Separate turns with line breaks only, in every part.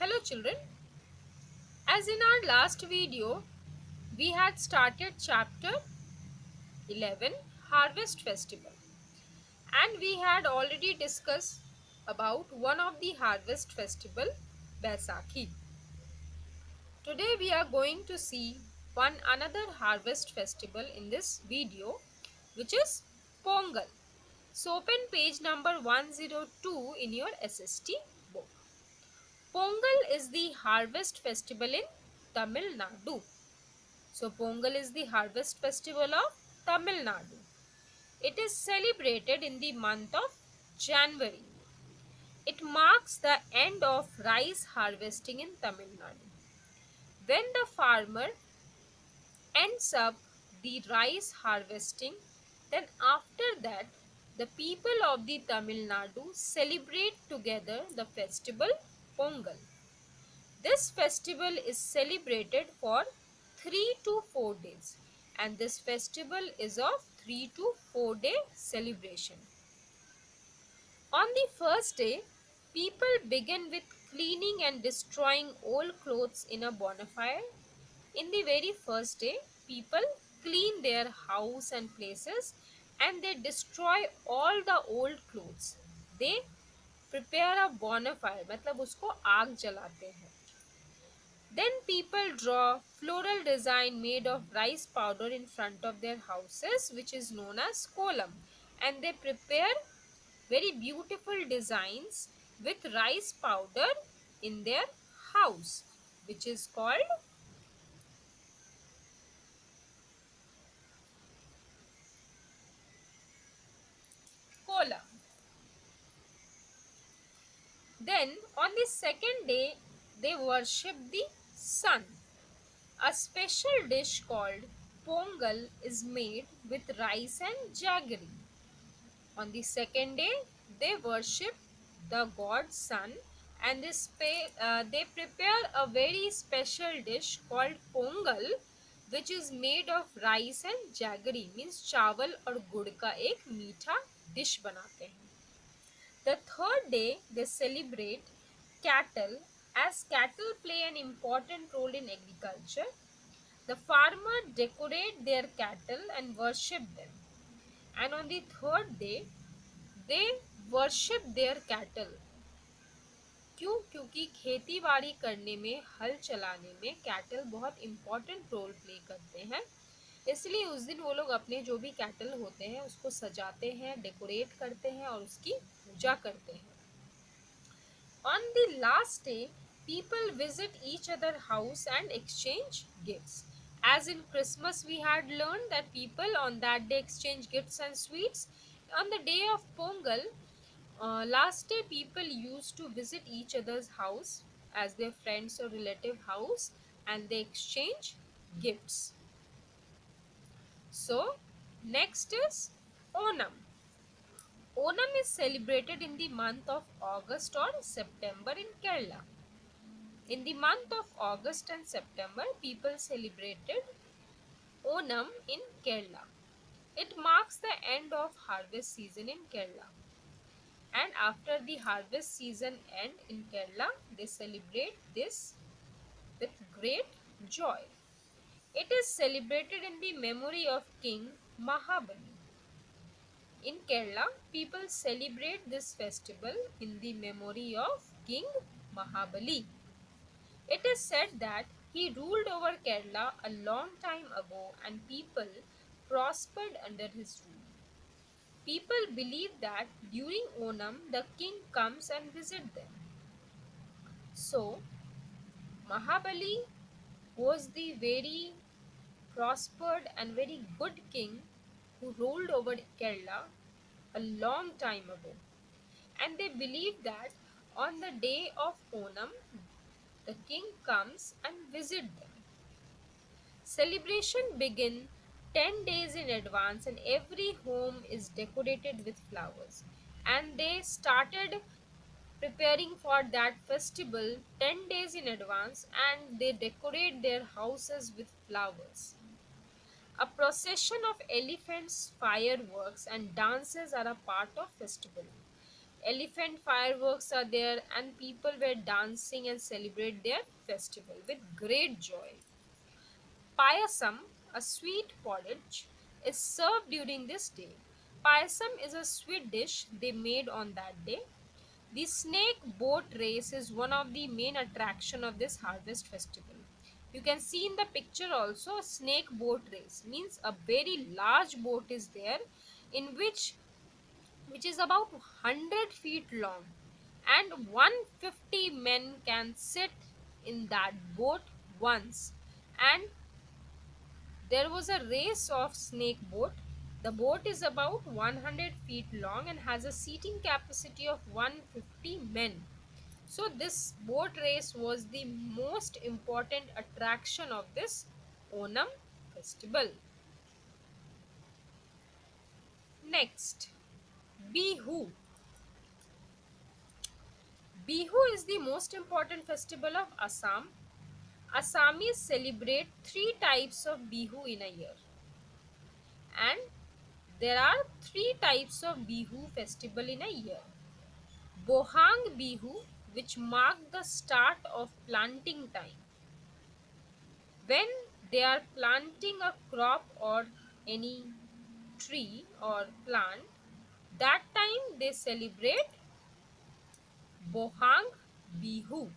Hello children, as in our last video, we had started chapter 11 Harvest Festival and we had already discussed about one of the harvest festival, Baisakhi. Today we are going to see one another harvest festival in this video, which is Pongal. So open page number 102 in your SST book. Pongal is the harvest festival in Tamil Nadu. So Pongal is the harvest festival of Tamil Nadu. It is celebrated in the month of January. It marks the end of rice harvesting in Tamil Nadu. When the farmer ends up the rice harvesting, then after that the people of the Tamil Nadu celebrate together the festival Pongal. This festival is celebrated for 3 to 4 days, and this festival is of 3 to 4 day celebration. On the first day, people begin with cleaning and destroying old clothes in a bonfire. In the very first day, people clean their house and places and they destroy all the old clothes. They prepare a bonfire, मतलब उसको आग जलाते हैं. Then people draw floral design made of rice powder in front of their houses, which is known as kolam, and they prepare very beautiful designs with rice powder in their house, which is called kolam. Then on the second day, they worship the sun. A special dish called pongal is made with rice and jaggery. On the second day, they worship the god sun and they prepare a very special dish called pongal, which is made of rice and jaggery, means चावल और गुड़ का एक मीठा dish बनाते हैं. The third day, they celebrate cattle, as cattle play an important role in agriculture. The farmer decorate their cattle and worship them. And on the third day, they worship their cattle. क्यों? क्योंकि खेती बाड़ी करने में, हल चलाने में cattle बहुत इम्पोर्टेंट रोल प्ले करते हैं, इसलिए उस दिन वो लोग अपने जो भी कैटल होते हैं उसको सजाते हैं, डेकोरेट करते हैं और उसकी पूजा करते हैं. On the last day, people visit each other house and exchange gifts. As in Christmas, we had learned that people on that day exchange gifts and sweets. On the day of Pongal, last day people used to visit each other's house as their friends or relative house and they exchange gifts. So, next is Onam. Onam is celebrated in the month of August or September in Kerala. In the month of August and September, people celebrated Onam in Kerala. It marks the end of harvest season in Kerala. And after the harvest season end in Kerala, they celebrate this with great joy. It is celebrated in the memory of King Mahabali. In Kerala, people celebrate this festival in the memory of King Mahabali. It is said that he ruled over Kerala a long time ago and people prospered under his rule. People believe that during Onam the king comes and visits them. So, Mahabali was the very prospered and very good king who ruled over Kerala a long time ago. And they believe that on the day of Onam, the king comes and visits them. Celebration begin 10 days in advance and every home is decorated with flowers. And they started preparing for that festival 10 days in advance and they decorate their houses with flowers. A procession of elephants, fireworks and dances are a part of festival. Elephant fireworks are there, and people were dancing and celebrate their festival with great joy. Payasam, a sweet porridge, is served during this day. Payasam is a sweet dish they made on that day. The snake boat race is one of the main attraction of this harvest festival. You can see in the picture also a snake boat race means a very large boat is there in which is about 100 feet long, and 150 men can sit in that boat once. And there was a race of snake boat. The boat is about 100 feet long and has a seating capacity of 150 men. So this boat race was the most important attraction of this Onam festival. Next, Bihu. Bihu is the most important festival of Assam. Assamese celebrate three types of Bihu in a year, and there are three types of Bihu festival in a year. Bohang Bihu, which mark the start of planting time. When they are planting a crop or any tree or plant, that time they celebrate Bohang Bihu.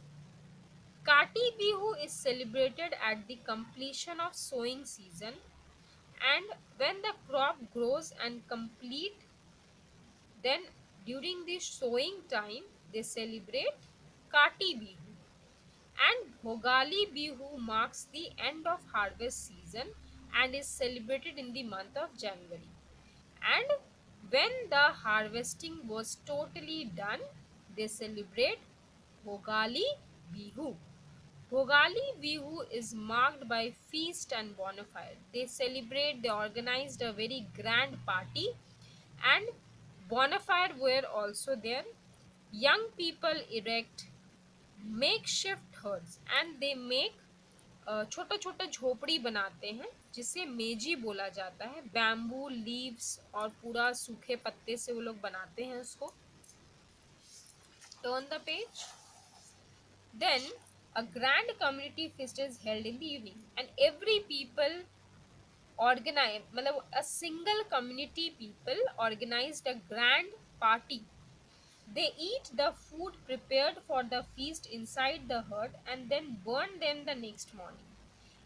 Kati Bihu is celebrated at the completion of sowing season, and when the crop grows and complete, then during the sowing time they celebrate Kati Bihu. And Bhogali Bihu marks the end of harvest season and is celebrated in the month of January. And when the harvesting was totally done, they celebrate Bhogali Bihu. Bhogali Bihu is marked by feast and bonfire. They organized a very grand party, and bonfire were also there. Young people erect makeshift huts and they make छोटा छोटा झोपड़ी बनाते हैं जिसे मेजी बोला जाता है. बैम्बू लीव्स और पूरा सूखे पत्ते से वो लोग बनाते हैं उसको. Turn the page. Then a grand community feast is held in the evening, and every people organize, मतलब a single community people organized a grand party. They eat the food prepared for the feast inside the hut and then burn them the next morning.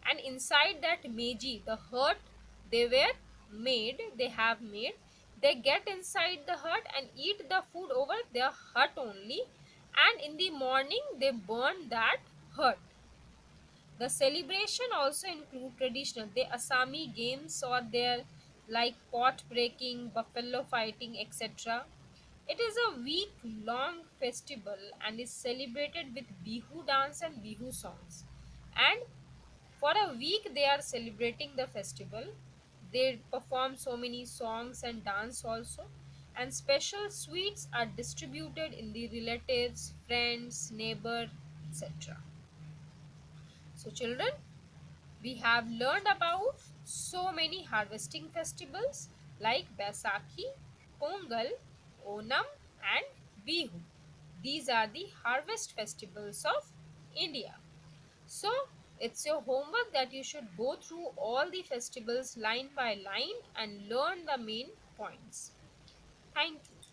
And inside that meji, the hut they have made, they get inside the hut and eat the food over their hut only. And in the morning, they burn that hut. The celebration also include traditional, the Assami games or their like pot breaking, buffalo fighting, etc. It is a week-long festival and is celebrated with Bihu dance and Bihu songs. And for a week they are celebrating the festival. They perform so many songs and dance also. And special sweets are distributed in the relatives, friends, neighbor, etc. So children, we have learned about so many harvesting festivals like Baisakhi, Pongal, Onam and Bihu. These are the harvest festivals of India. So, it's your homework that you should go through all the festivals line by line and learn the main points. Thank you.